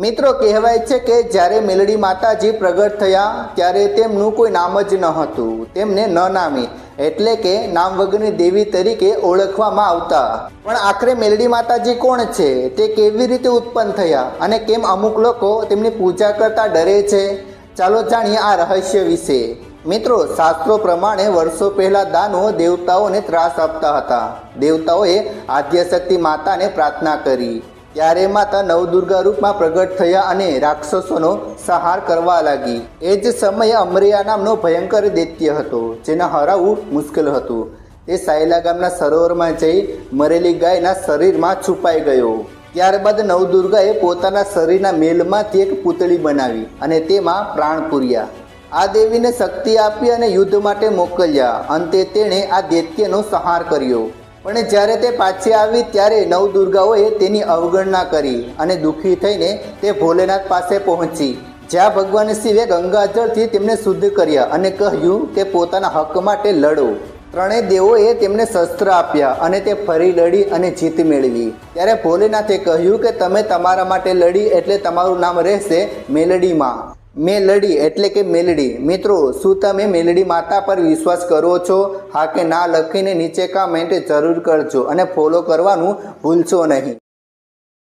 મિત્રો કહેવાય છે કે જ્યારે મેલડી માતાજી પ્રગટ થયા ત્યારે તેમનું કોઈ નામ જ ન હતું, તેમને ન નામી એટલે કે નામ વગરની દેવી તરીકે ઓળખવામાં આવતા. પણ આખરે મેલડી માતાજી કોણ છે, તે કેવી રીતે ઉત્પન્ન થયા અને કેમ અમુક લોકો તેમની પૂજા કરતા ડરે છે? ચાલો જાણીએ આ રહસ્ય વિશે. મિત્રો, શાસ્ત્રો પ્રમાણે વર્ષો પહેલા દાનવો દેવતાઓને ત્રાસ આપતા હતા. દેવતાઓએ આદ્યશક્તિ માતાને પ્રાર્થના કરી ત્યારે માતા નવદુર્ગા રૂપમાં પ્રગટ થયા અને રાક્ષસોનો સંહાર કરવા લાગી. એ જ સમયે અમરૈયા નામનો ભયંકર દૈત્ય હતો, જેને હરાવવું મુશ્કેલ હતું. તે સાયલા ગામના સરોવરમાં જઈ મરેલી ગાયના શરીરમાં છુપાઈ ગયો. ત્યારબાદ નવદુર્ગાએ પોતાના શરીરના મેલમાંથી એક પૂતળી બનાવી અને તેમાં પ્રાણ પૂર્યા. આ દેવીને શક્તિ આપી અને યુદ્ધ માટે મોકલ્યા. અંતે તેણે આ દૈત્યનો સંહાર કર્યો. પણ જ્યારે તે પાછી આવી ત્યારે નવદુર્ગાઓએ તેની અવગણના કરી અને દુઃખી થઈને તે ભોલેનાથ પાસે પહોંચી, જ્યાં ભગવાન શિવે ગંગાજળથી તેમને શુદ્ધ કર્યા અને કહ્યું કે પોતાના હક માટે લડો. ત્રણેય દેવોએ તેમને શસ્ત્ર આપ્યા અને તે ફરી લડી અને જીત મેળવી. ત્યારે ભોલેનાથે કહ્યું કે તમે તમારા માટે લડી એટલે તમારું નામ રહેશે મેલડીમાં. મેલડી એટલે કે મેલડી. મિત્રો, શું તમે મેલડી માતા પર વિશ્વાસ કરો છો? હા કે ના લખીને નીચે કમેન્ટ જરૂર કરજો અને ફોલો કરવાનું ભૂલશો નહીં.